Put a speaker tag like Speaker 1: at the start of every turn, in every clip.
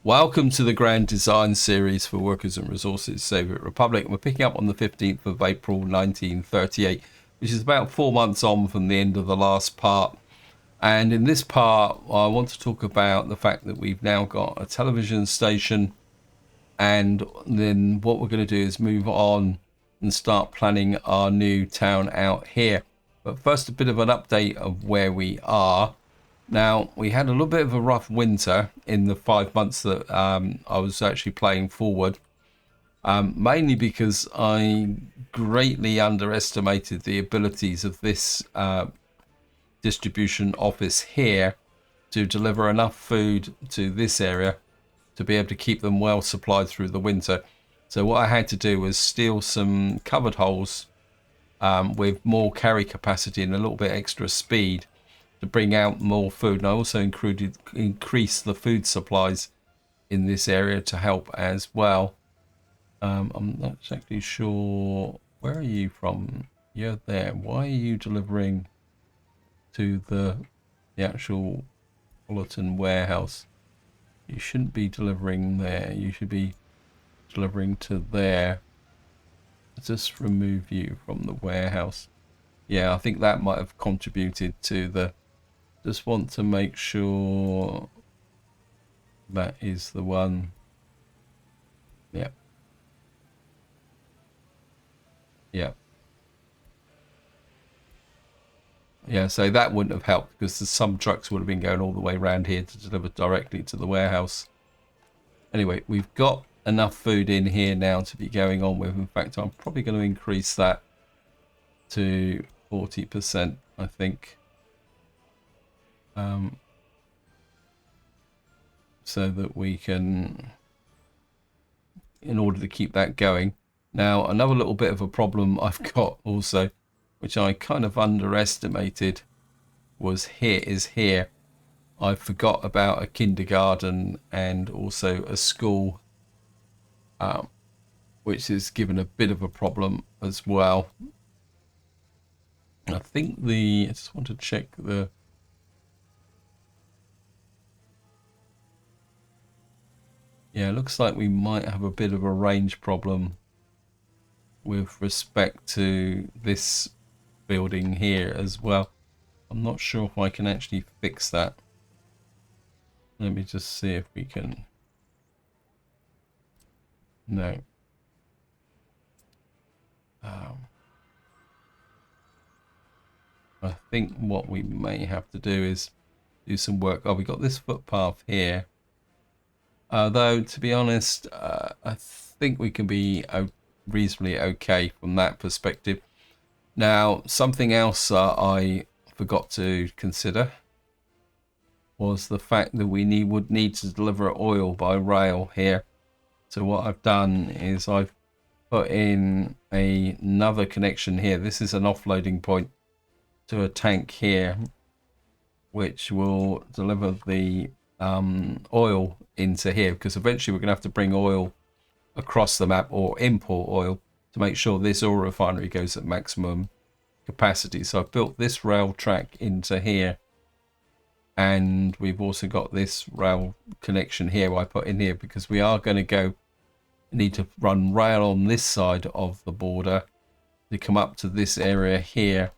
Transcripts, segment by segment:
Speaker 1: Welcome to the Grand Design Series for Workers and Resources Soviet Republic. We're picking up on the 15th of April 1938, which is about 4 months on from the end of the last part. And in this part, I want to talk about the fact that we've now got a television station, and then what we're going to do is move on and start planning our new town out here. But first, a bit of an update of where we are. Now, we had a little bit of a rough winter in the 5 months that I was actually playing forward, mainly because I greatly underestimated the abilities of this distribution office here to deliver enough food to this area to be able to keep them well supplied through the winter. So what I had to do was steal some covered holes with more carry capacity and a little bit extra speed to bring out more food. And I also increased the food supplies in this area to help as well. I'm not exactly sure. Where are you from? You're there. Why are you delivering to the actual bulletin warehouse? You shouldn't be delivering there. You should be delivering to there. Let's just remove you from the warehouse. Yeah, I think that might have contributed to the... Just want to make sure that is the one. Yep. Yep. Yeah, so that wouldn't have helped because some trucks would have been going all the way around here to deliver directly to the warehouse. Anyway, we've got enough food in here now to be going on with. In fact, I'm probably going to increase that to 40%, I think. So that we can, in order to keep that going. Now, another little bit of a problem I've got also, which I kind of underestimated, is here. I forgot about a kindergarten and also a school, which is given a bit of a problem as well. I think I just want to check the... Yeah, it looks like we might have a bit of a range problem with respect to this building here as well. I'm not sure if I can actually fix that. Let me just see if we can. No. I think what we may have to do is do some work. Oh, we got this footpath here. Though, to be honest, I think we can be reasonably okay from that perspective. Now, something else I forgot to consider was the fact that we would need to deliver oil by rail here. So what I've done is I've put in another connection here. This is an offloading point to a tank here, which will deliver the oil into here, because eventually we're going to have to bring oil across the map or import oil to make sure this oil refinery goes at maximum capacity. So I've built this rail track into here, and we've also got this rail connection here I put in here because we are going to need to run rail on this side of the border to come up to this area here.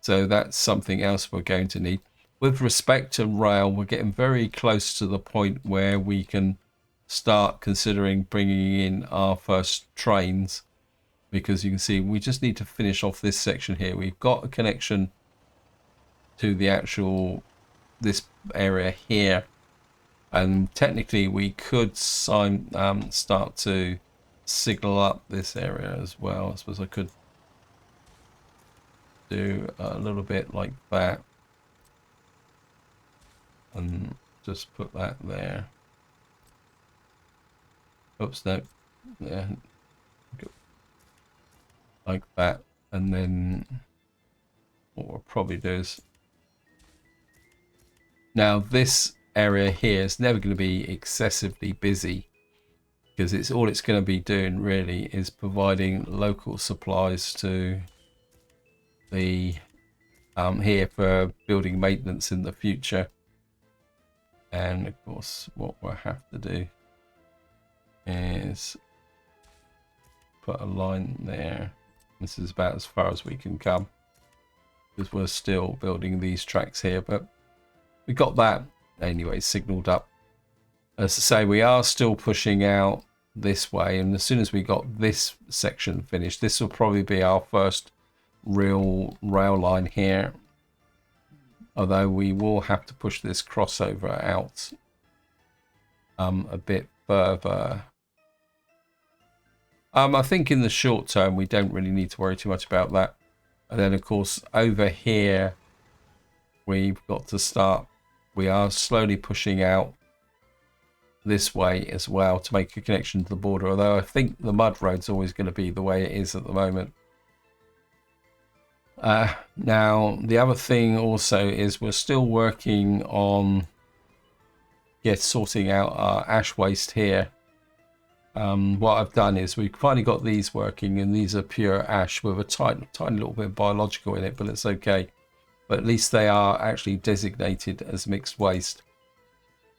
Speaker 1: So that's something else we're going to need. With respect to rail, we're getting very close to the point where we can start considering bringing in our first trains, because you can see we just need to finish off this section here. We've got a connection to the actual this area here, and technically we could start to signal up this area as well. I suppose I could do a little bit like that and just put that there. Oops, no. Yeah. Like that. And then what we'll probably do is... Now this area here is never going to be excessively busy, because it's all it's going to be doing really is providing local supplies to the here for building maintenance in the future. And of course, what we'll have to do is put a line there. This is about as far as we can come, because we're still building these tracks here, but we got that anyway signaled up. As I say, we are still pushing out this way, and as soon as we got this section finished, this will probably be our first real rail line here, although we will have to push this crossover out a bit further. I think in the short term we don't really need to worry too much about that. And then of course over here we've got to start, we are slowly pushing out this way as well to make a connection to the border, although I think the mud road's always going to be the way it is at the moment. Now the other thing also is we're still working on sorting out our ash waste here. What I've done is we've finally got these working, and these are pure ash with a tiny little bit of biological in it, but it's okay. But at least they are actually designated as mixed waste.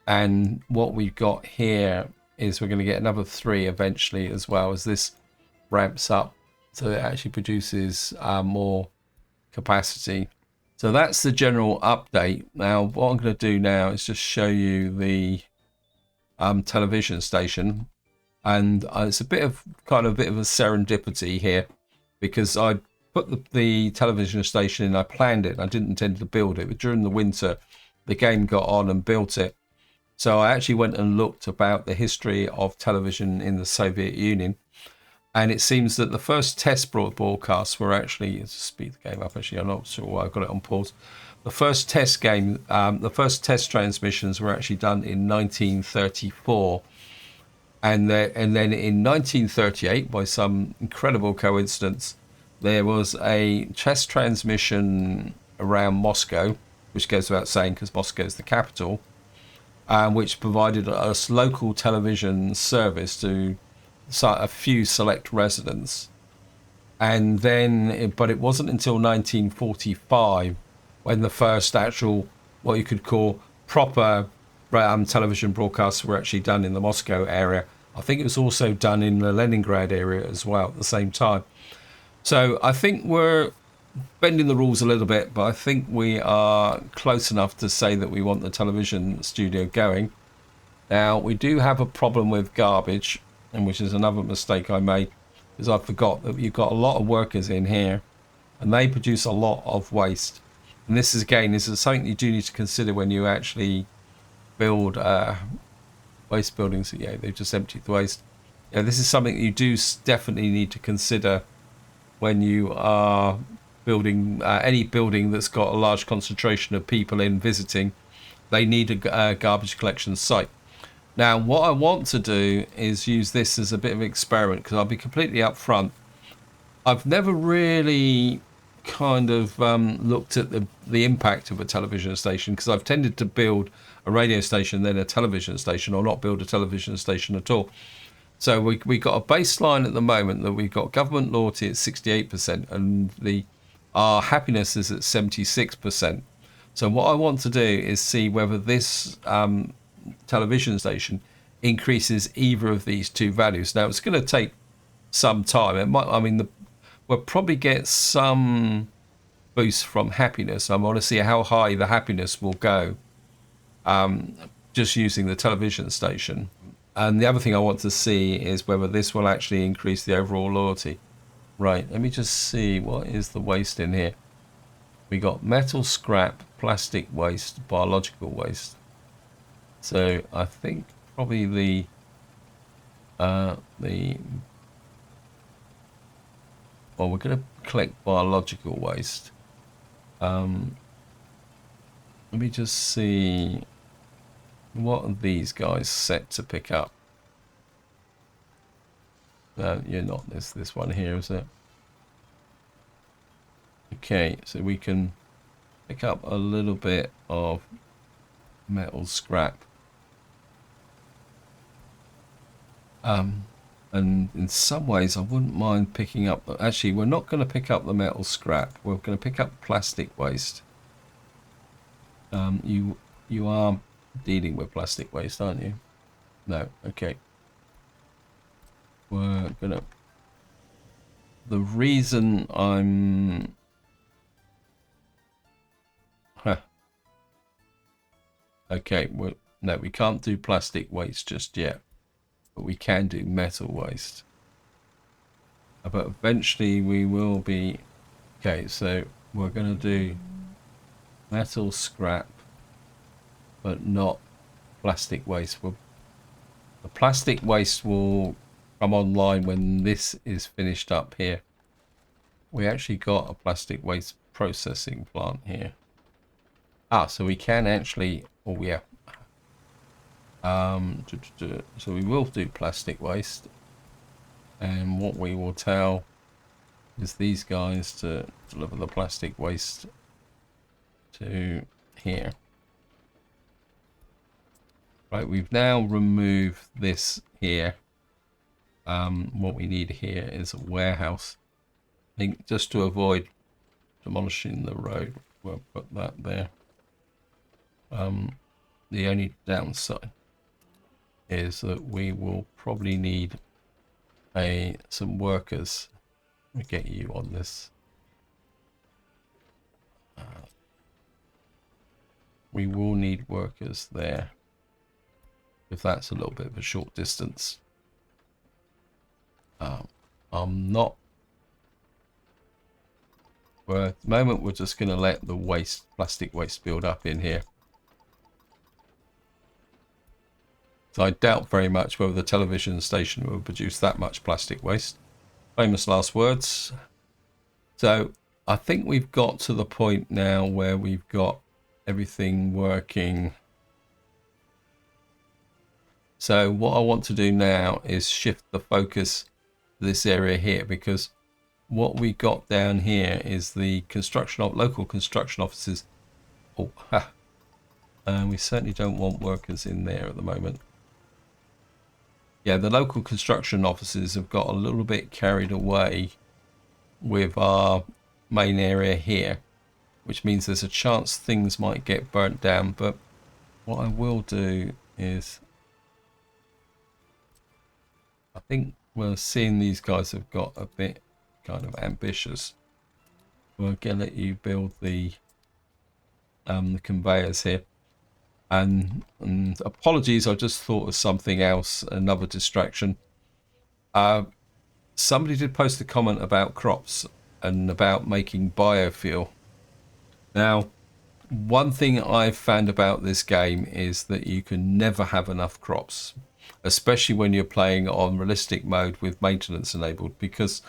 Speaker 1: And what we've got here is we're going to get another 3 eventually, as well as this ramps up, so it actually produces more capacity. So that's the general update. Now what I'm going to do now is just show you the television station. And it's a bit of a serendipity here, because I put the television station in, I planned it, and I didn't intend to build it, but during the winter the game got on and built it. So I actually went and looked about the history of television in the Soviet Union, and it seems that the first test broadcasts were actually, let's speed the game up, actually I'm not sure why I've got it on pause. The first test transmissions were actually done in 1934. And then in 1938, by some incredible coincidence, there was a test transmission around Moscow, which goes without saying because Moscow is the capital, which provided us local television service to a few select residents. And then, but it wasn't until 1945 when the first actual, what you could call proper television broadcasts were actually done in the Moscow area. I think it was also done in the Leningrad area as well at the same time. So I think we're bending the rules a little bit, but I think we are close enough to say that we want the television studio going. Now we do have a problem with garbage, and which is another mistake I made, because I forgot that you've got a lot of workers in here and they produce a lot of waste. And this is something you do need to consider when you actually build waste buildings. Yeah, they've just emptied the waste. Yeah, this is something you do definitely need to consider when you are building any building that's got a large concentration of people in visiting. They need a garbage collection site. Now what I want to do is use this as a bit of an experiment, because I'll be completely upfront, I've never really kind of looked at the impact of a television station, because I've tended to build a radio station, then a television station, or not build a television station at all. So we got a baseline at the moment that we've got government loyalty at 68%, and our happiness is at 76%. So what I want to do is see whether this television station increases either of these two values. Now it's going to take some time. It might, we'll probably get some boost from happiness. I want to see how high the happiness will go just using the television station. And the other thing I want to see is whether this will actually increase the overall loyalty. Right, let me just see what is the waste in here. We got metal scrap, plastic waste, biological waste. So I think probably well, we're going to collect biological waste. Let me just see, what are these guys set to pick up? No, you're not this one here, is it? Okay, so we can pick up a little bit of metal scrap. And in some ways I wouldn't mind picking up, actually we're not going to pick up the metal scrap, we're going to pick up plastic waste. You are dealing with plastic waste, aren't you? No, okay. We're gonna... The reason I'm... Huh. Okay, no, we can't do plastic waste just yet. But we can do metal waste. But eventually we will be... Okay, so we're going to do metal scrap, but not plastic waste. The plastic waste will come online when this is finished up here. We actually got a plastic waste processing plant here. So we can actually... Oh, yeah. So we will do plastic waste. And what we will tell is these guys to deliver the plastic waste to here. Right, we've now removed this here. What we need here is a warehouse. I think just to avoid demolishing the road, we'll put that there. The only downside is that we will probably need some workers. Let me get you on this. We will need workers there, if that's a little bit of a short distance. I'm not... Well, at the moment we're just going to let the plastic waste build up in here. So I doubt very much whether the television station will produce that much plastic waste. Famous last words. So I think we've got to the point now where we've got everything working. So what I want to do now is shift the focus to this area here, because what we got down here is the local construction offices. Oh, ha. We certainly don't want workers in there at the moment. Yeah, the local construction offices have got a little bit carried away with our main area here, which means there's a chance things might get burnt down. But what I will do is, I think we're seeing these guys have got a bit kind of ambitious. We're going to let you build the conveyors here. And apologies, I just thought of something else, another distraction. Somebody did post a comment about crops and about making biofuel. Now, one thing I've found about this game is that you can never have enough crops, especially when you're playing on realistic mode with maintenance enabled, because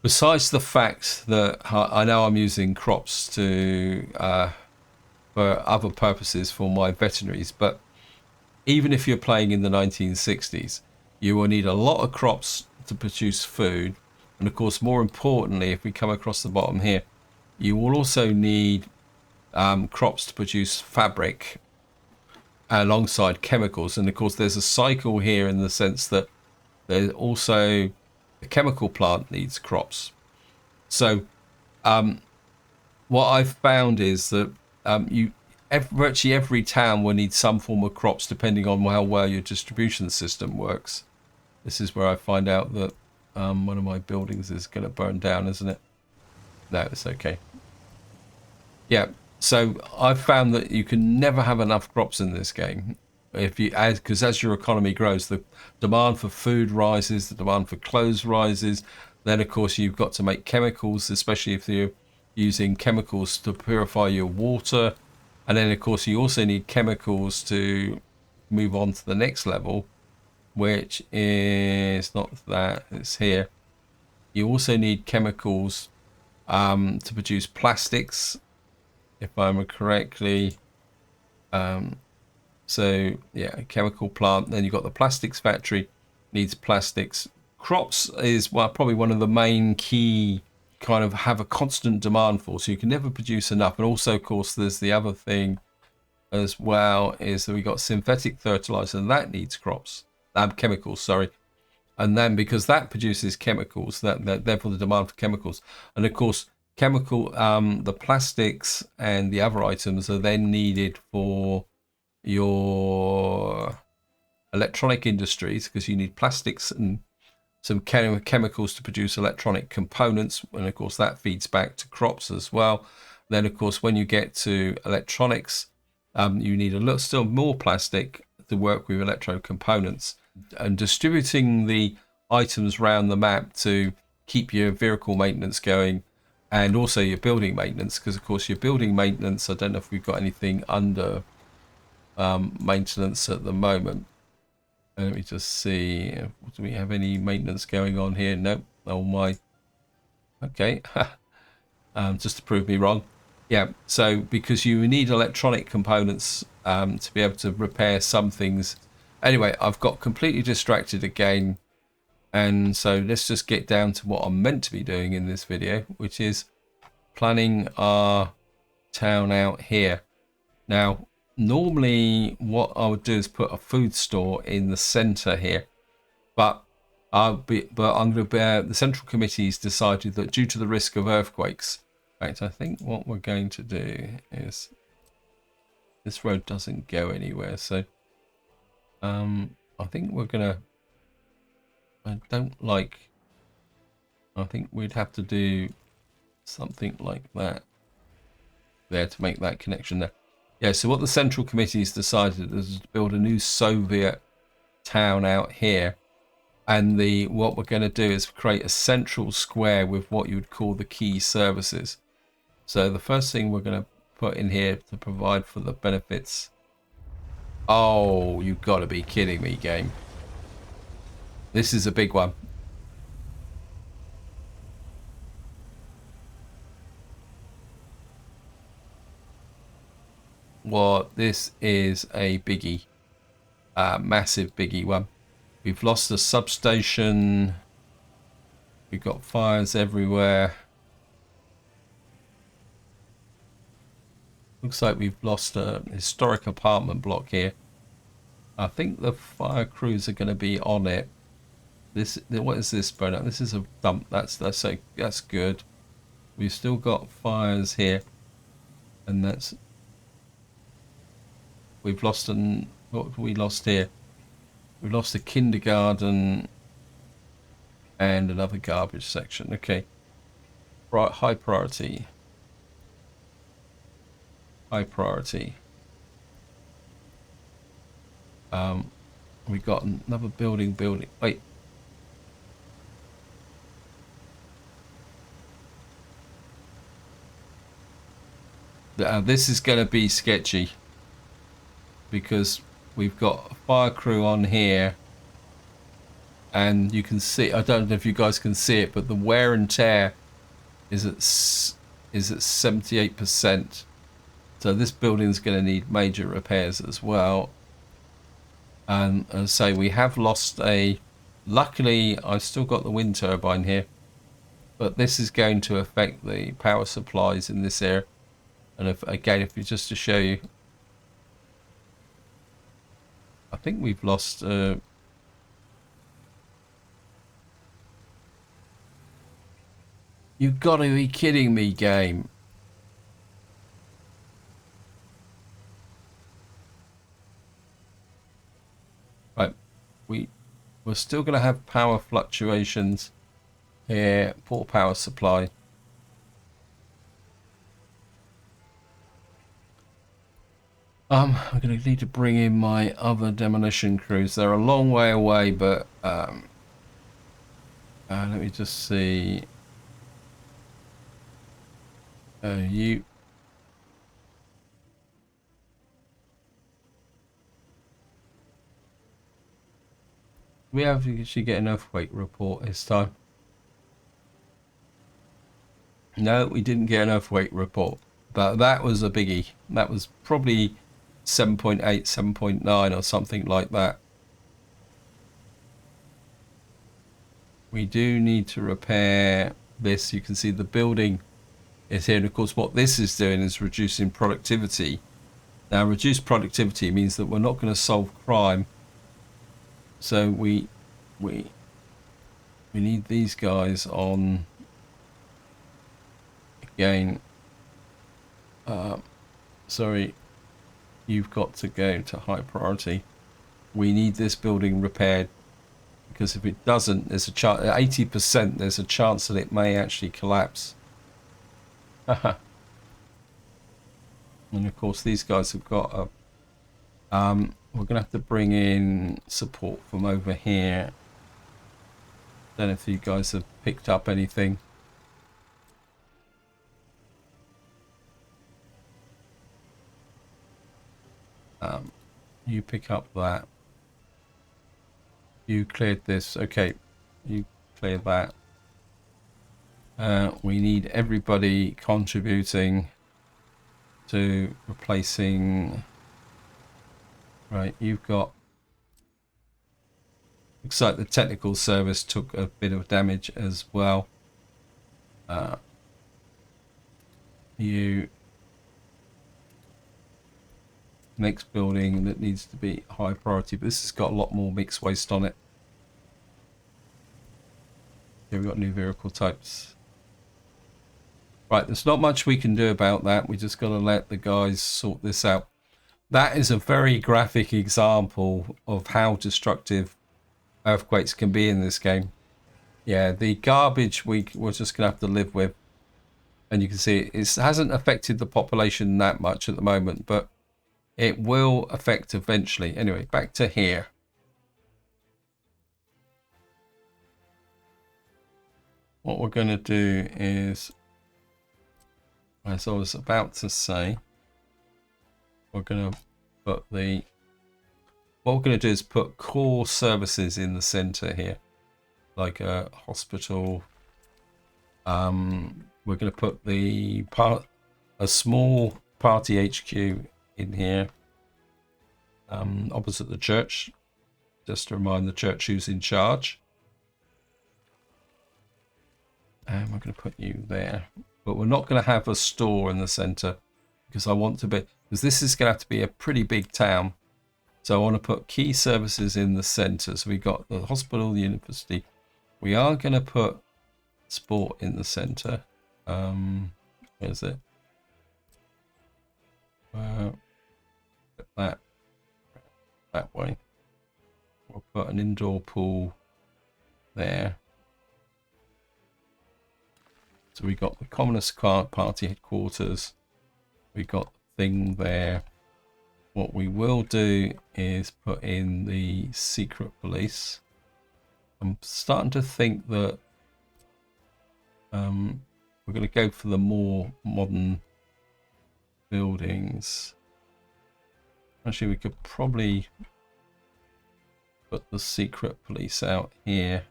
Speaker 1: besides the fact that I know I'm using crops to for other purposes for my veterinaries, but even if you're playing in the 1960s, you will need a lot of crops to produce food. And of course, more importantly, if we come across the bottom here, you will also need crops to produce fabric alongside chemicals. And of course, there's a cycle here in the sense that there's also the chemical plant needs crops. So what I've found is that virtually every town will need some form of crops depending on how well your distribution system works. This is where I find out that one of my buildings is going to burn down, isn't it? No, it's okay. Yeah, so I've found that you can never have enough crops in this game. Because as your economy grows, the demand for food rises, the demand for clothes rises. Then, of course, you've got to make chemicals, especially if you're using chemicals to purify your water. And then, of course, you also need chemicals to move on to the next level, which is not that, it's here. You also need chemicals to produce plastics, if I remember correctly. So, yeah, chemical plant. Then you've got the plastics factory, needs plastics. Crops is probably one of the main key kind of have a constant demand for, so you can never produce enough. And also, of course, there's the other thing as well, is that we got synthetic fertilizer, and that needs chemicals, sorry. And then because that produces chemicals, that therefore the demand for chemicals. And of course, the plastics and the other items are then needed for your electronic industries, because you need plastics and some chemicals to produce electronic components, and of course that feeds back to crops as well. Then of course when you get to electronics, you need a little still more plastic to work with electro components, and distributing the items around the map to keep your vehicle maintenance going, and also your building maintenance, because of course your building maintenance, I don't know if we've got anything under maintenance at the moment. Let me just see, do we have any maintenance going on here? Nope. Oh my. Okay. Just to prove me wrong. Yeah, so because you need electronic components to be able to repair some things. Anyway, I've got completely distracted again, and so let's just get down to what I'm meant to be doing in this video, which is planning our town out here. Now, normally what I would do is put a food store in the center here, but I'm going to bear, the central committee's decided that due to the risk of earthquakes, in fact, I think what we're going to do is, this road doesn't go anywhere, so I think we're gonna, I think we'd have to do something like that there to make that connection there. Yeah, so what the central committee's decided is to build a new Soviet town out here, and what we're going to do is create a central square with what you would call the key services. So the first thing we're going to put in here to provide for the benefits. Oh, you've got to be kidding me, game. This is a big one. What? This is a biggie. Massive biggie one. We've lost the substation. We've got fires everywhere. Looks like we've lost a historic apartment block here. I think the fire crews are going to be on it. What is this burn up? This is a dump. That's good. We've still got fires here, and we've lost what have we lost here? We've lost a kindergarten and another garbage section. Okay, right, high priority. High priority. We've got another building. Wait. This is going to be sketchy because we've got a fire crew on here, and you can see, I don't know if you guys can see it, but the wear and tear is at 78%. So this building is going to need major repairs as well. And as I say, we have lost luckily I've still got the wind turbine here, but this is going to affect the power supplies in this area. And if you just to show you, I think we've lost you've got to be kidding me, game. Right, we're still going to have power fluctuations here. Poor power supply. I'm going to need to bring in my other demolition crews. They're a long way away, but let me just see. We have actually get an earthquake report this time. No, we didn't get an earthquake report, but that was a biggie. That was probably 7.8, 7.9 or something like that. We do need to repair this. You can see the building is here, and of course what this is doing is reducing productivity. Now, reduced productivity means that we're not going to solve crime, so we need these guys on again. Sorry, you've got to go to high priority. We need this building repaired, because if it doesn't, there's a chance, 80%, there's a chance that it may actually collapse. And of course, these guys have got a, we're going to have to bring in support from over here. Don't know if you guys have picked up anything. You pick up that. You cleared this. Okay, you cleared that. We need everybody contributing to replacing. Right, you've got. Looks like the technical service took a bit of damage as well. You. Next building that needs to be high priority, but this has got a lot more mixed waste on it. Here we've got new vehicle types. Right, there's not much we can do about that. We just got to let the guys sort this out. That is a very graphic example of how destructive earthquakes can be in this game. Yeah, the garbage we're just going to have to live with. And you can see it hasn't affected the population that much at the moment, but it will affect eventually. Anyway, back to here. What we're going to do is, as I was about to say, we're going to put the, what we're going to do is put core services in the center here, like a hospital. We're going to put a small party HQ in here, opposite the church, just to remind the church who's in charge. And we're going to put you there, but we're not going to have a store in the center, because I want to be, because this is going to have to be a pretty big town. So I want to put key services in the center. So we've got the hospital, the university. We are going to put sport in the center. Where's it? That way. We'll put an indoor pool there. So we got the Communist Party headquarters. We got the thing there. What we will do is put in the secret police. I'm starting to think that we're going to go for the more modern buildings. Actually, we could probably put the secret police out here.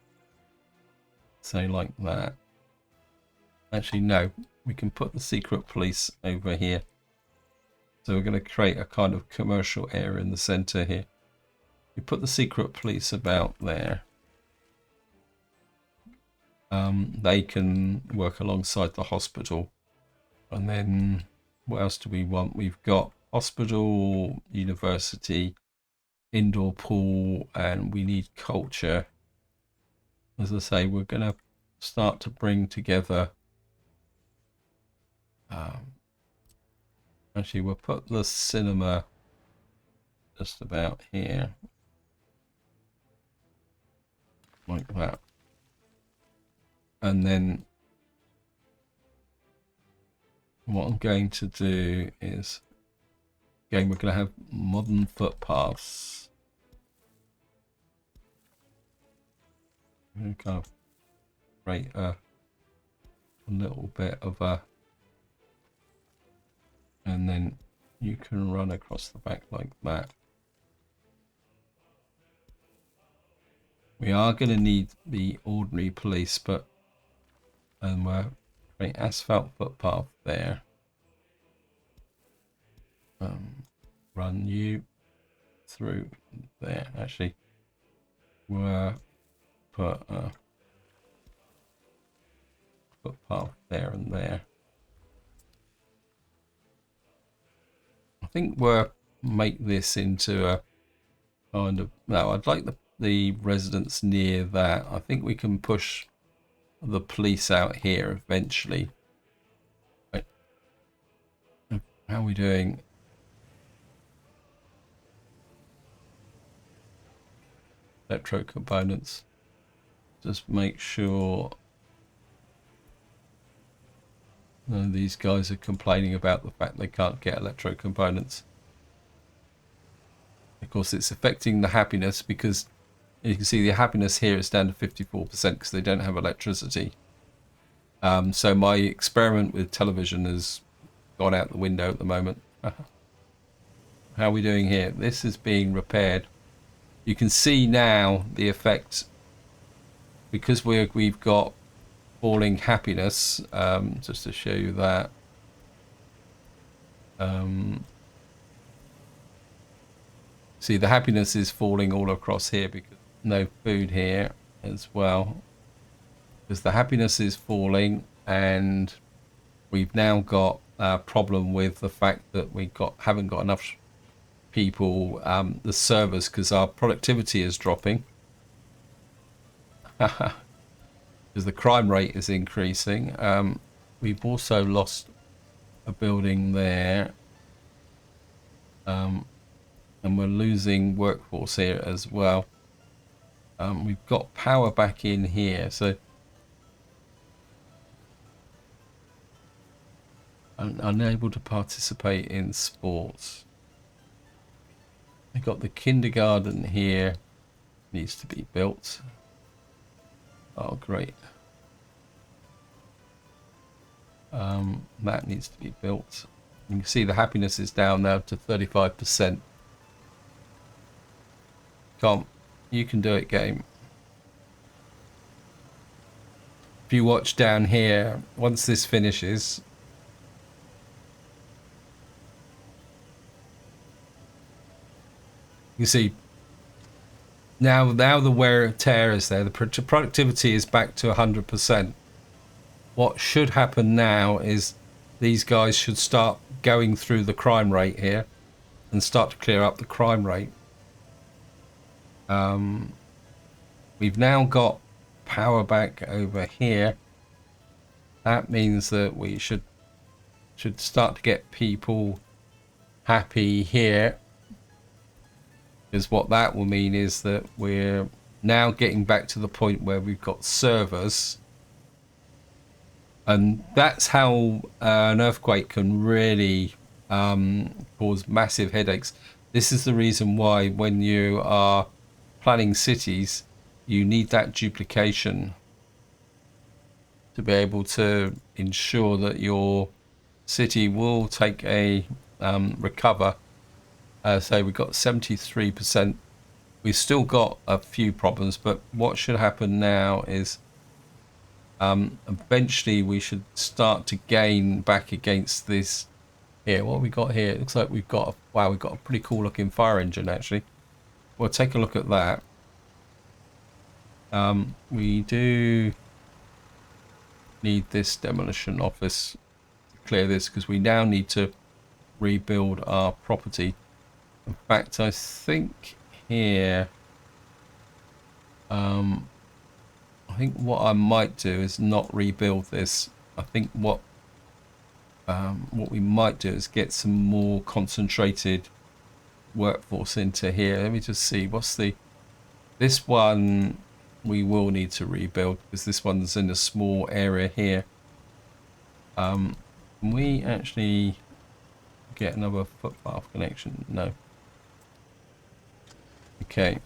Speaker 1: Say like that. Actually, no. We can put the secret police over here. So we're going to create a kind of commercial area in the center here. We put the secret police about there. They can work alongside the hospital. And then what else do we want? We've got hospital, university, indoor pool, and we need culture. As I say, we're going to start to bring together. Actually, we'll put the cinema just about here. Like that. And then what I'm going to do is, again, we're going to have modern footpaths. I'm going to kind of create a little bit of a, and then you can run across the back like that. We are going to need the ordinary police, but, and we're create asphalt footpath there. Run you through there. Actually, we'll put a footpath there and there. I think we'll make this into a kind of, no, I'd like the residents near that. I think we can push the police out here eventually. Right. How are we doing? electro components. Just make sure none of these guys are complaining about the fact they can't get electro components. Of course, it's affecting the happiness because you can see the happiness here is down to 54% because they don't have electricity. So my experiment with television has gone out the window at the moment. How are we doing here? This is being repaired. You can see now the effect because we've got falling happiness. Just to show you that. See, the happiness is falling all across here because no food here as well. Because the happiness is falling, and we've now got a problem with the fact that haven't got enough people, the servers, because our productivity is dropping. Because the crime rate is increasing. We've also lost a building there. And we're losing workforce here as well. We've got power back in here, so I'm unable to participate in sports. We've got the kindergarten here, needs to be built. Oh, great. That needs to be built. You can see the happiness is down now to 35%. Come, you can do it, game. If you watch down here, once this finishes, you see now the wear and tear is there. The productivity is back to 100%. What should happen now is these guys should start going through the crime rate here and start to clear up the crime rate. We've now got power back over here. That means that we should start to get people happy here. Because what that will mean is that we're now getting back to the point where we've got servers. And that's how an earthquake can really cause massive headaches. This is the reason why when you are planning cities, you need that duplication to be able to ensure that your city will take a recover. So we've got 73%. We've still got a few problems, but what should happen now is eventually we should start to gain back against this here. What have we got here? It looks like we've got we've got a pretty cool looking fire engine actually. We'll take a look at that. We do need this demolition office to clear this because we now need to rebuild our property. In fact, I think here I think what I might do is not rebuild this. I think what we might do is get some more concentrated workforce into here. Let me just see what's this one we will need to rebuild because this one's in a small area here. Can we actually get another footpath connection? No. Okay.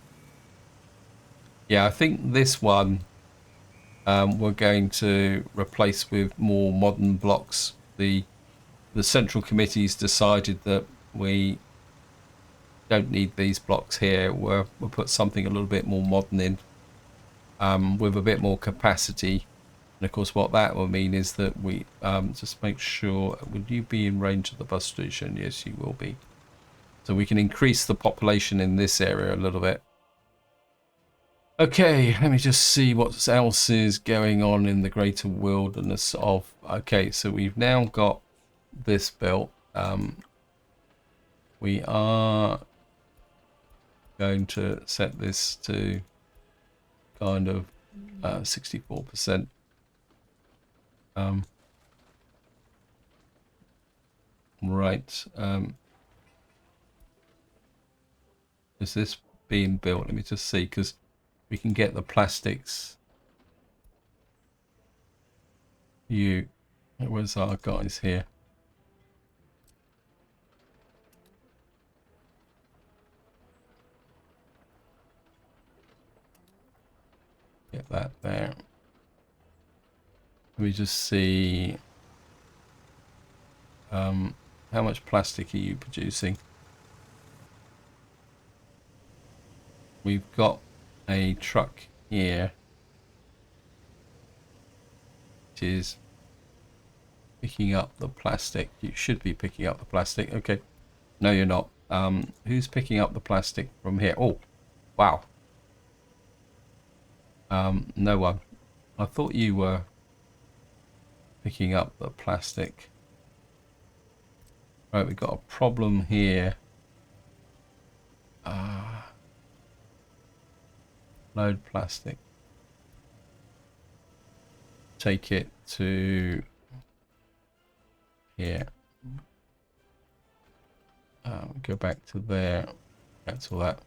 Speaker 1: Yeah, I think this one we're going to replace with more modern blocks. The central committee's decided that we don't need these blocks here. We'll put something a little bit more modern in with a bit more capacity. And of course what that will mean is that we just make sure, would you be in range of the bus station? Yes, you will be. So we can increase the population in this area a little bit. Okay, let me just see what else is going on in the greater wilderness of... Okay, so we've now got this built. We are going to set this to kind of 64%. Right. Is this being built? Let me just see, because we can get the plastics. Where's our guys here? Get that there. We just see how much plastic are you producing? We've got a truck here, which is picking up the plastic. You should be picking up the plastic. Okay. No, you're not. Who's picking up the plastic from here? Oh, wow. No one. I thought you were picking up the plastic. Right, we've got a problem here. Load plastic. Take it to here. Go back to there. Cancel that.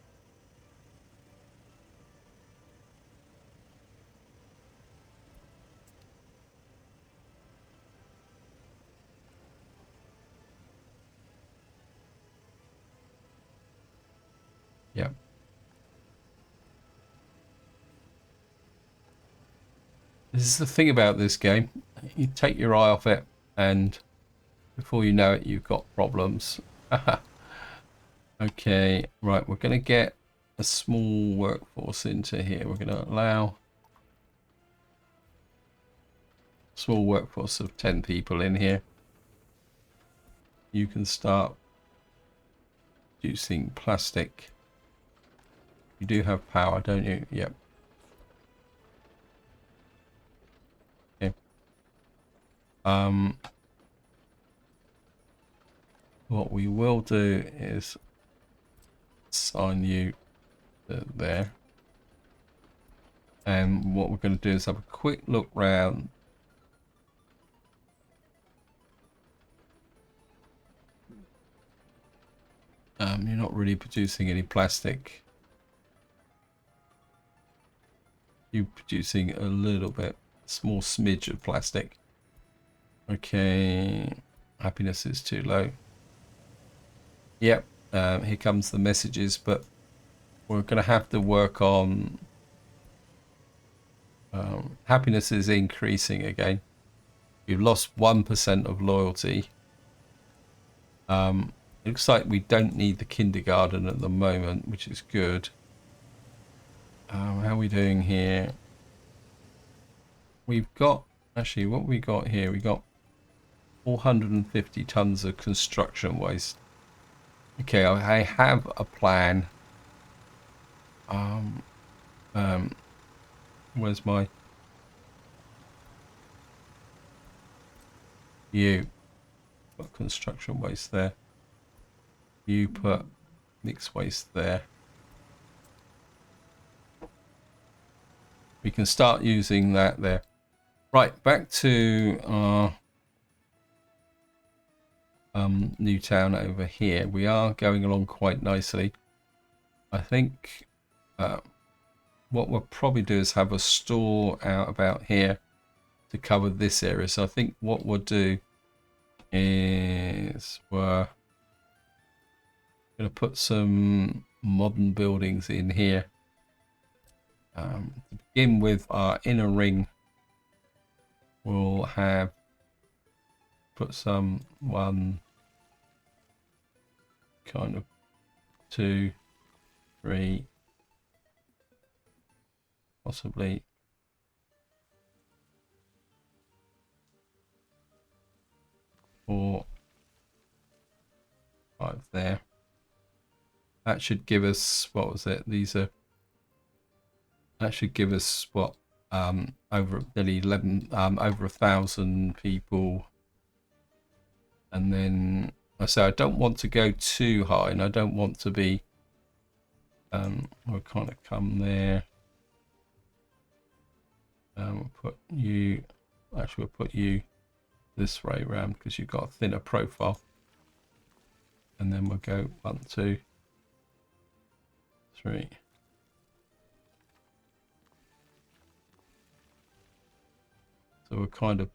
Speaker 1: Yep. This is the thing about this game. You take your eye off it, and before you know it, you've got problems. Okay, right, we're going to get a small workforce into here. We're going to allow a small workforce of 10 people in here. You can start producing plastic. You do have power, don't you? Yep. Okay. What we will do is assign you there. And what we're going to do is have a quick look round. You're not really producing any plastic. You're producing a little bit, small smidge of plastic. Okay, happiness is too low. Yep, here comes the messages, but we're going to have to work on happiness is increasing again. You've lost 1% of loyalty. It looks like we don't need the kindergarten at the moment, which is good. How are we doing here? We've got, actually, what we got here? We got 450 tons of construction waste. Okay, I have a plan. Where's my... You put construction waste there. You put mixed waste there. We can start using that there. Right, back to our new town over here. We are going along quite nicely. I think what we'll probably do is have a store out about here to cover this area. So I think what we'll do is we're going to put some modern buildings in here. To begin with, our inner ring, we'll have put some 1, kind of 2, 3, possibly 4, 5 there. That should give us, what was it? That should give us what, over nearly 11, over 1,000 people. And then, so I don't want to go too high, and I don't want to be, we'll kind of come there. We'll put you, actually we'll put you this way around because you've got a thinner profile. And then we'll go 1, 2, 3. So we'll kind of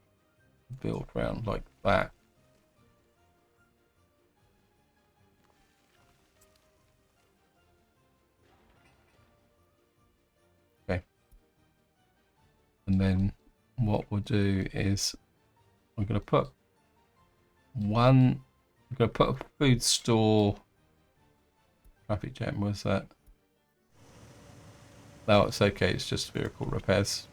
Speaker 1: build around like that. Okay. And then what we'll do is I'm going to put a food store. Traffic jam, where's that? No, it's okay, it's just vehicle repairs.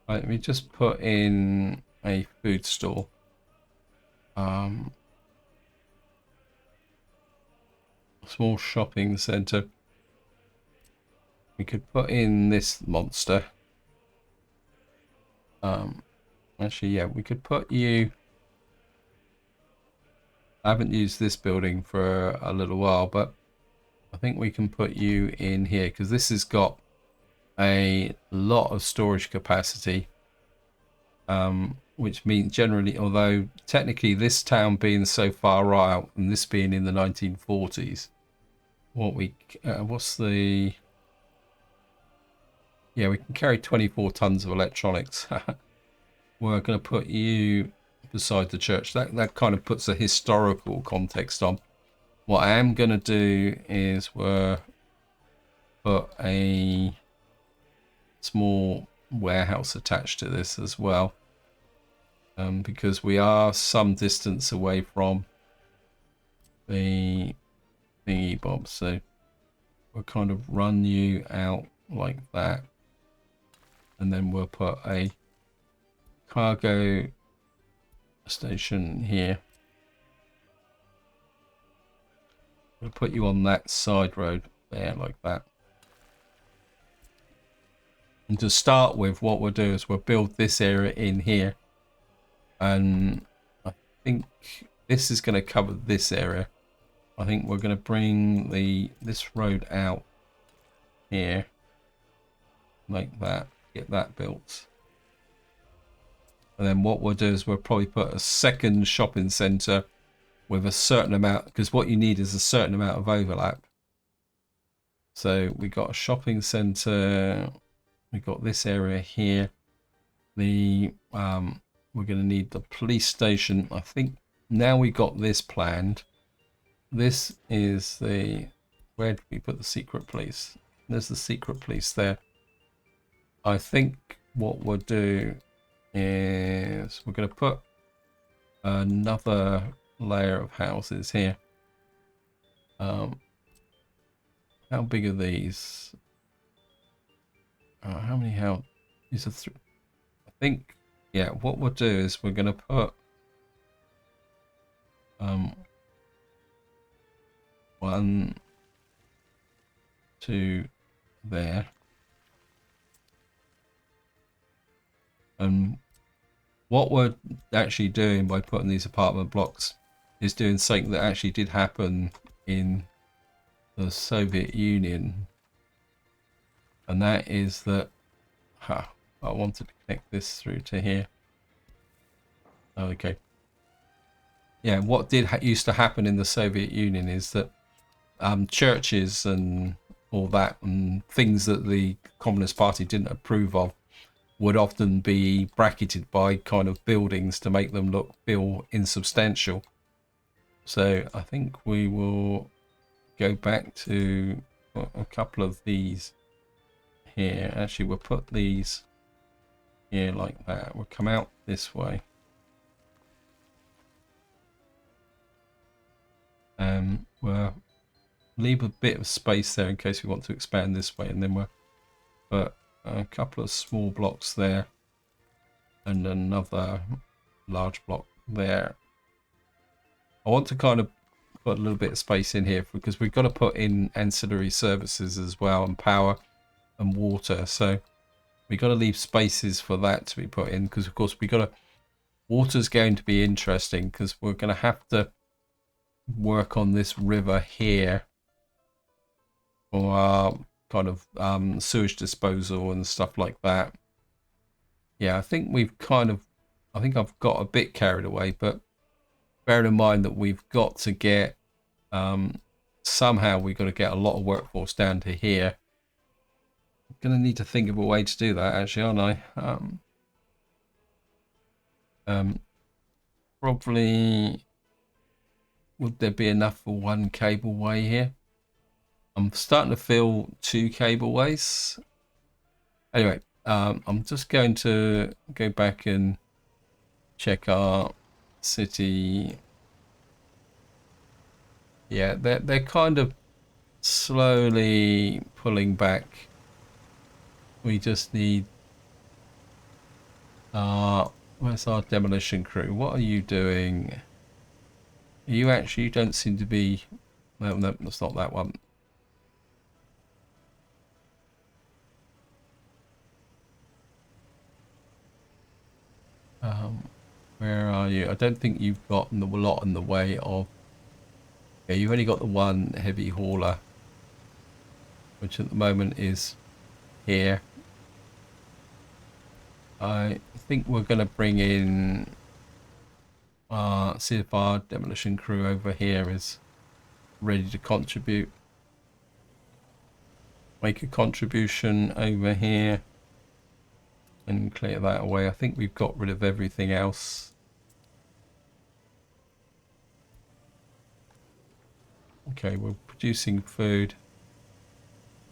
Speaker 1: Right, let me just put in a food store. Small shopping centre. We could put in this monster. Actually, yeah, we could put you. I haven't used this building for a little while, but I think we can put you in here because this has got a lot of storage capacity. Which means generally, although technically this town being so far out and this being in the 1940s, what's the, yeah, we can carry 24 tons of electronics. We're going to put you beside the church. That kind of puts a historical context on. What I am going to do is we'll put a small warehouse attached to this as well. Because we are some distance away from the thingy bob, so we'll kind of run you out like that, and then we'll put a cargo station here. We'll put you on that side road there like that. And to start with, what we'll do is we'll build this area in here, and I think this is going to cover this area. I think we're going to bring this road out here like that, get that built. And then what we'll do is we'll probably put a second shopping center with a certain amount, because what you need is a certain amount of overlap. So we got a shopping center, we got this area here. We're going to need the police station. I think now we got this planned. This is where did we put the secret police? There's the secret police there. I think what we'll do is we're going to put another layer of houses here. How big are these? How many houses? These are three. I think, yeah, what we'll do is we're going to put one, two there. And what we're actually doing by putting these apartment blocks is doing something that actually did happen in the Soviet Union. And that is that I wanted to connect this through to here. Okay. Yeah, what used to happen in the Soviet Union is that churches and all that and things that the Communist Party didn't approve of would often be bracketed by kind of buildings to make them feel insubstantial. So I think we will go back to a couple of these here. Actually, we'll put these here like that. We'll come out this way. We'll leave a bit of space there in case we want to expand this way, and then we'll put a couple of small blocks there and another large block there. I want to kind of put a little bit of space in here because we've got to put in ancillary services as well, and power and water. So we've got to leave spaces for that to be put in, because of course water's going to be interesting because we're going to have to work on this river here for our kind of sewage disposal and stuff like that. Yeah, I think I've got a bit carried away, but bear in mind that we've got to get somehow we've got to get a lot of workforce down to here. I'm gonna need to think of a way to do that, actually, aren't I? Probably, would there be enough for one cableway here? I'm starting to feel two cableways. Anyway, I'm just going to go back and check our city. Yeah, they're kind of slowly pulling back. We just need where's our demolition crew? What are you doing? You actually don't seem to be. No, that's not that one. Where are you? I don't think you've got a lot in the way of. Yeah, you've only got the one heavy hauler, which at the moment is here. I think we're going to bring in. See if our demolition crew over here is ready to contribute. Make a contribution over here and clear that away. I think we've got rid of everything else. Okay, we're producing food.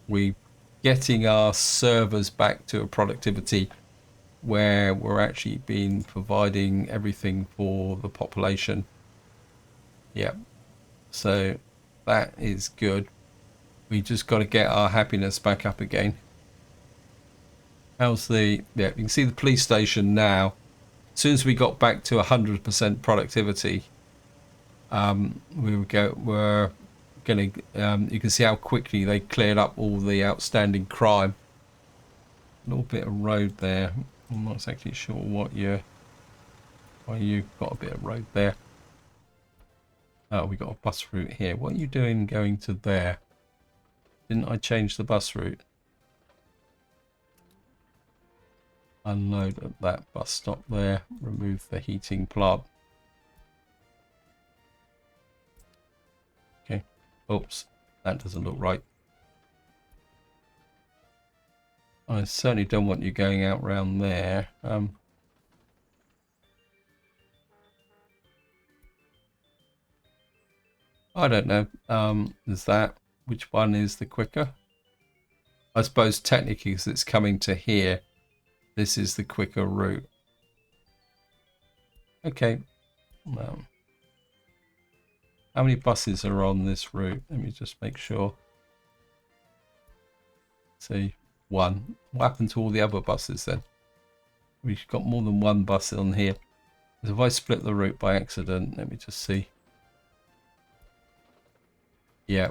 Speaker 1: We're getting our servers back to a productivity where we're actually been providing everything for the population. Yeah, so that is good. We just got to get our happiness back up again. How's the... Yeah, you can see the police station now. As soon as we got back to 100% productivity, we're gonna you can see how quickly they cleared up all the outstanding crime. A little bit of road there. I'm not exactly sure why you've got a bit of road there. Oh, we got a bus route here. What are you doing going to there? Didn't I change the bus route? Unload at that bus stop there. Remove the heating plant. Okay. Oops. That doesn't look right. I certainly don't want you going out round there. I don't know. Is that... Which one is the quicker? I suppose technically because it's coming to here, this is the quicker route. Okay. How many buses are on this route? Let me just make sure. See, one. What happened to all the other buses then? We've got more than one bus on here. If I split the route by accident, let me just see. Yeah.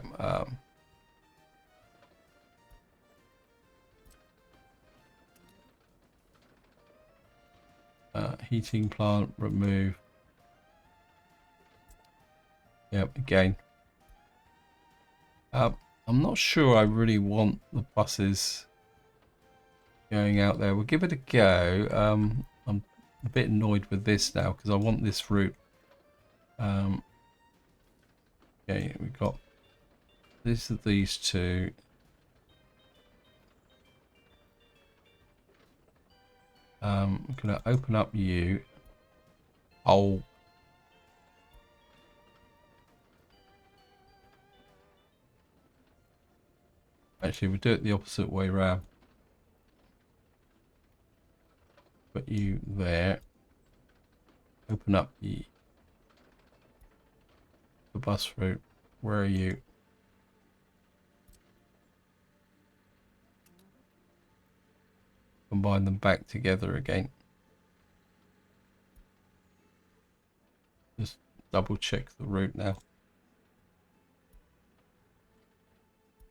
Speaker 1: Heating plant, remove. Yep, again. I'm not sure I really want the buses going out there. We'll give it a go. I'm a bit annoyed with this now because I want this route. Okay, we've got this of these two. I'm going to open up you. Oh. Actually, we'll do it the opposite way around. Put you there. Open up the bus route. Where are you? Combine them back together again. Just double check the route now.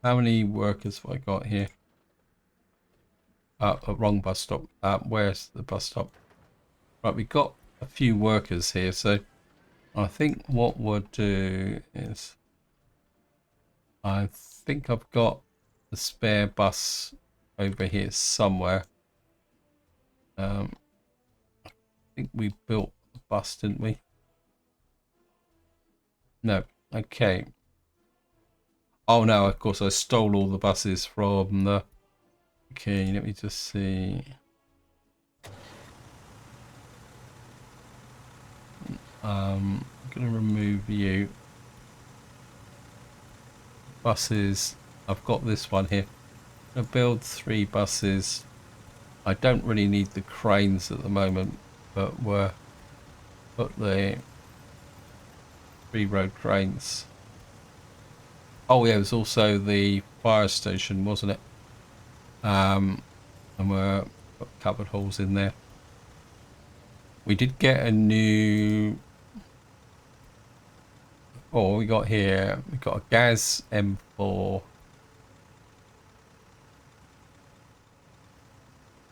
Speaker 1: How many workers have I got here? Wrong bus stop. Where's the bus stop? Right, we've got a few workers here, so I think what we'll do is I think I've got the spare bus over here somewhere. I think we built a bus, didn't we? No. Okay. Oh no, of course I stole all the buses from the... Okay, let me just see. I'm going to remove you. Buses. I've got this one here. I'm going to build 3 buses. I don't really need the cranes at the moment, but we'll put the 3 road cranes. Oh yeah, it was also the fire station, wasn't it? And we're got cupboard holes in there. We did get a new. Oh, we got here. We got a gas M4.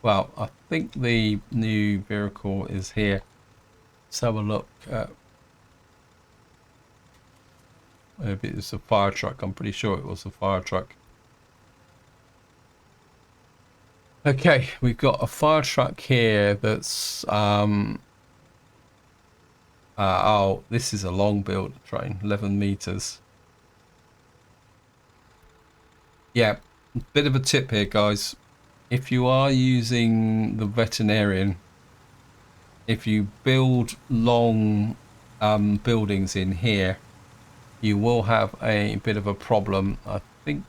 Speaker 1: Well, I think the new vehicle is here. Let's have a look at. Maybe it's a fire truck. I'm pretty sure it was a fire truck. Okay, we've got a fire truck here that's oh, this is a long build train, 11 meters. Yeah, bit of a tip here, guys. If you are using the veterinarian, if you build long buildings in here, you will have a bit of a problem. I think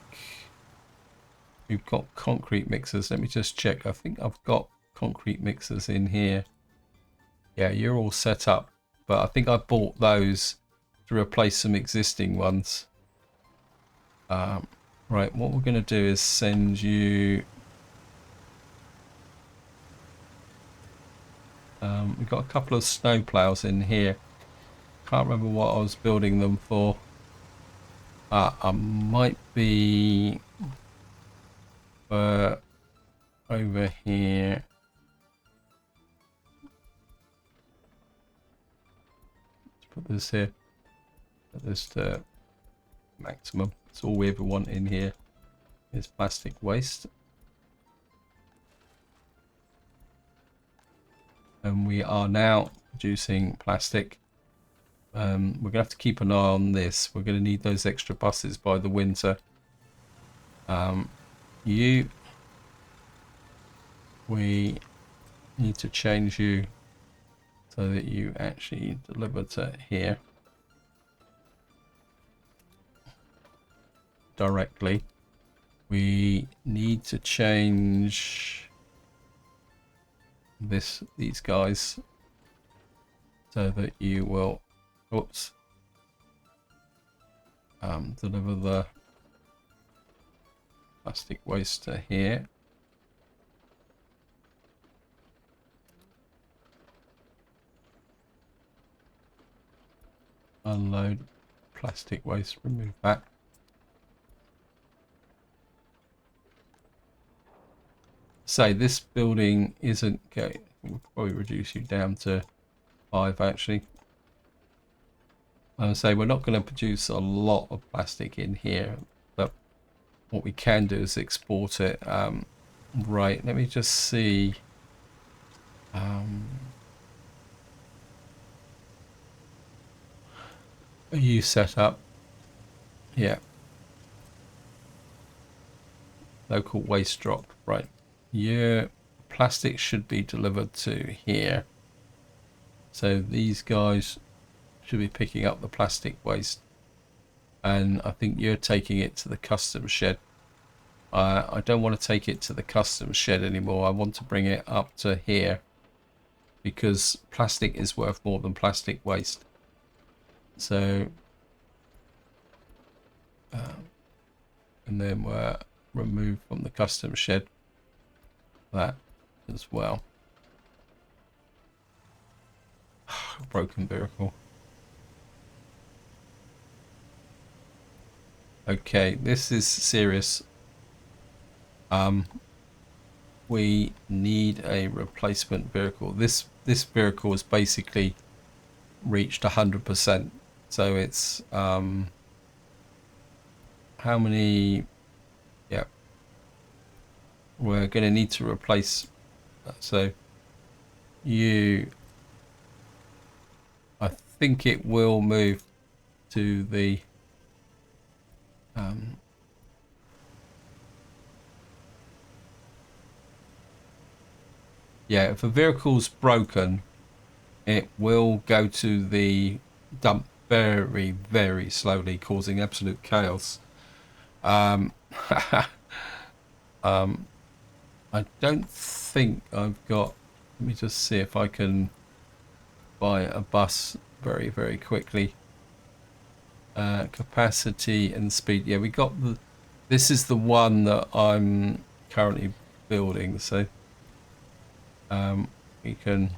Speaker 1: we've got concrete mixers. Let me just check. I think I've got concrete mixers in here. Yeah, you're all set up, but I think I bought those to replace some existing ones. Right, what we're going to do is send you. We've got a couple of snow plows in here. Can't remember what I was building them for. I might be over here. Let's put this here. Put this to maximum. That's all we ever want in here is plastic waste. And we are now producing plastic. We're going to have to keep an eye on this. We're going to need those extra buses by the winter. We need to change you so that you actually deliver to here directly. We need to change these guys so that you will deliver the plastic waste to here. Unload plastic waste, remove that. Say this building isn't going. We'll probably reduce you down to 5 actually. I say we're not going to produce a lot of plastic in here, but what we can do is export it. Right, let me just see. Are you set up? Yeah. Local waste drop. Right. Yeah. Plastic should be delivered to here. So these guys should be picking up the plastic waste. And I think you're taking it to the customs shed. I don't want to take it to the customs shed anymore. I want to bring it up to here because plastic is worth more than plastic waste. So, and then we're removed from the customs shed that as well. Broken vehicle. Okay, this is serious. We need a replacement vehicle. This vehicle has basically reached 100%. So it's how many? Yeah, we're going to need to replace. So I think it will move to the. Yeah, if a vehicle's broken, it will go to the dump very, very slowly, causing absolute chaos. Um, I don't think I've got. Let me just see if I can buy a bus very, very quickly. Capacity and speed. Yeah, we got the. This is the one that I'm currently building, so we can.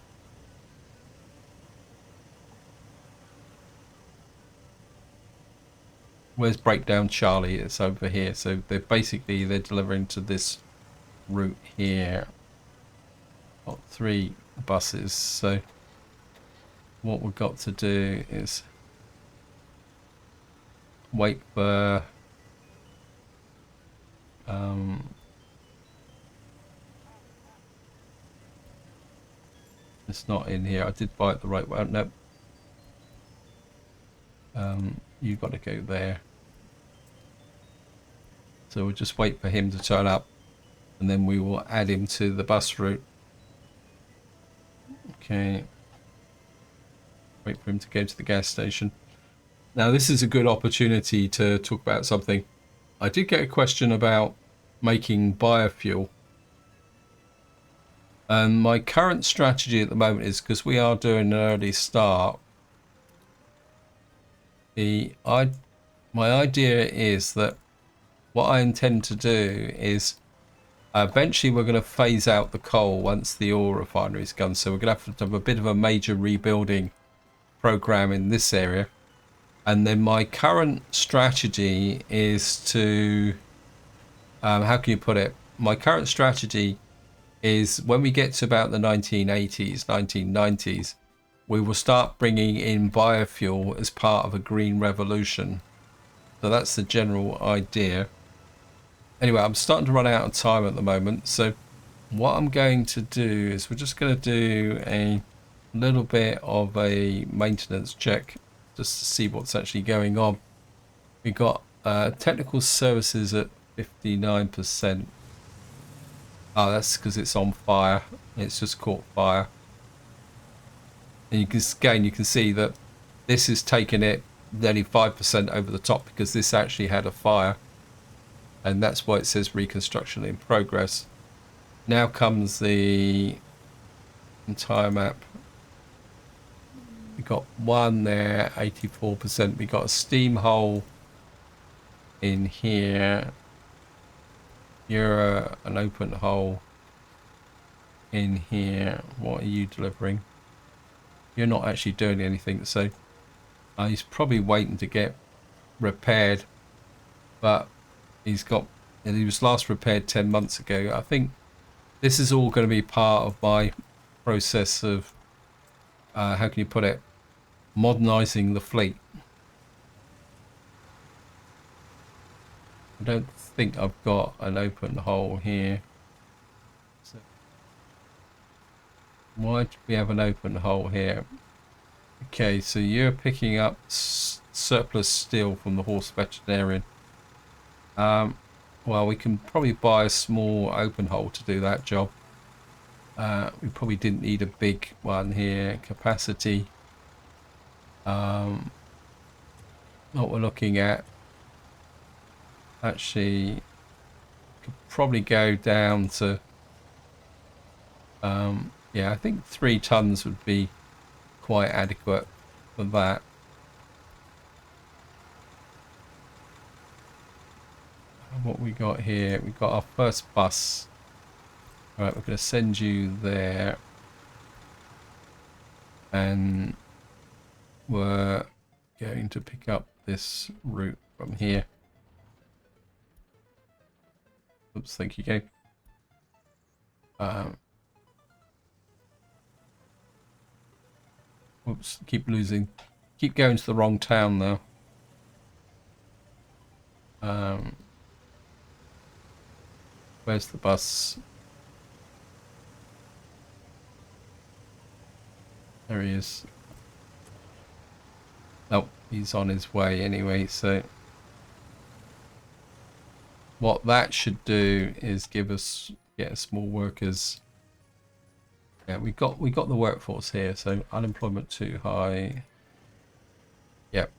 Speaker 1: Where's Breakdown Charlie? It's over here. So they're delivering to this route here. Got 3 buses. So what we've got to do is wait for it's not in here. I did buy it the right way. Oh, no. You've got to go there. So we'll just wait for him to turn up and then we will add him to the bus route. Okay. Wait for him to go to the gas station. Now this is a good opportunity to talk about something. I did get a question about making biofuel. And my current strategy at the moment is, because we are doing an early start, my idea is that what I intend to do is eventually we're going to phase out the coal once the oil refinery is gone. So we're going to have a bit of a major rebuilding program in this area. And then my current strategy is to, how can you put it? My current strategy is when we get to about the 1980s, 1990s, we will start bringing in biofuel as part of a green revolution. So that's the general idea. Anyway, I'm starting to run out of time at the moment. So what I'm going to do is we're just going to do a little bit of a maintenance check just to see what's actually going on. We got technical services at 59%. Oh, that's because it's on fire. It's just caught fire. And you can see that this has taken it nearly 5% over the top because this actually had a fire. And that's why it says reconstruction in progress. Now comes the entire map. We got one there, 84%. We got a steam hole in here. You're an open hole in here. What are you delivering? You're not actually doing anything, so he's probably waiting to get repaired. But he was last repaired 10 months ago. I think this is all going to be part of my process of, how can you put it, modernizing the fleet. I don't think I've got an open hole here. So why do we have an open hole here? Okay, so you're picking up surplus steel from the horse veterinarian. Well, we can probably buy a small open hole to do that job. We probably didn't need a big one here. Capacity. What we're looking at, actually could probably go down to yeah, I think 3 tons would be quite adequate for that. What we got here, we got our first bus. All right, we're going to send you there, and we're going to pick up this route from here. Oops, thank you, Gabe. Oops, keep going to the wrong town though. Where's the bus? There he is. Oh, he's on his way anyway, so what that should do is get us more workers Yeah, we got the workforce here, so unemployment too high. Yep.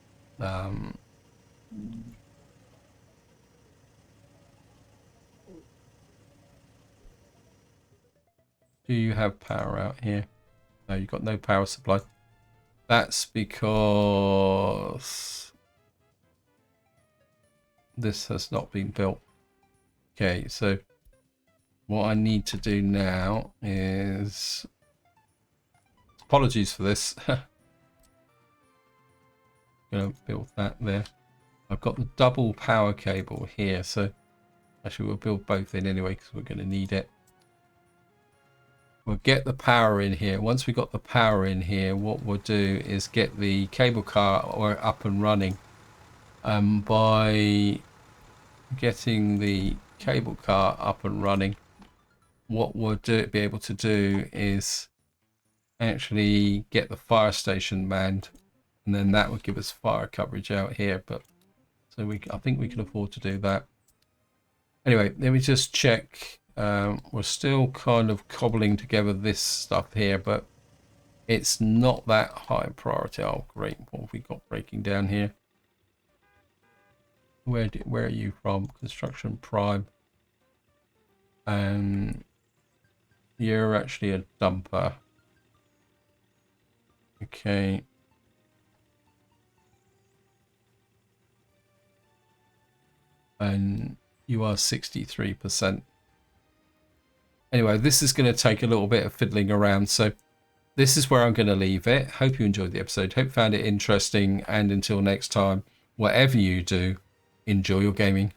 Speaker 1: Do you have power out here? No, you've got no power supply. That's because this has not been built. Okay, so what I need to do now is, apologies for this. Gonna build that there. I've got the double power cable here, so actually we'll build both in anyway because we're going to need it. We'll get the power in here. Once we've got the power in here, what we'll do is get the cable car up and running. By getting the cable car up and running, what we'll be able to do is actually get the fire station manned, and then that would give us fire coverage out here. But so I think we can afford to do that. Anyway, let me just check. We're still kind of cobbling together this stuff here, but it's not that high priority. Oh, great! What have we got breaking down here? Where are you from? Construction Prime. And you're actually a dumper. Okay. And you are 63%. Anyway, this is going to take a little bit of fiddling around, so this is where I'm going to leave it. Hope you enjoyed the episode. Hope you found it interesting, and until next time, whatever you do, enjoy your gaming.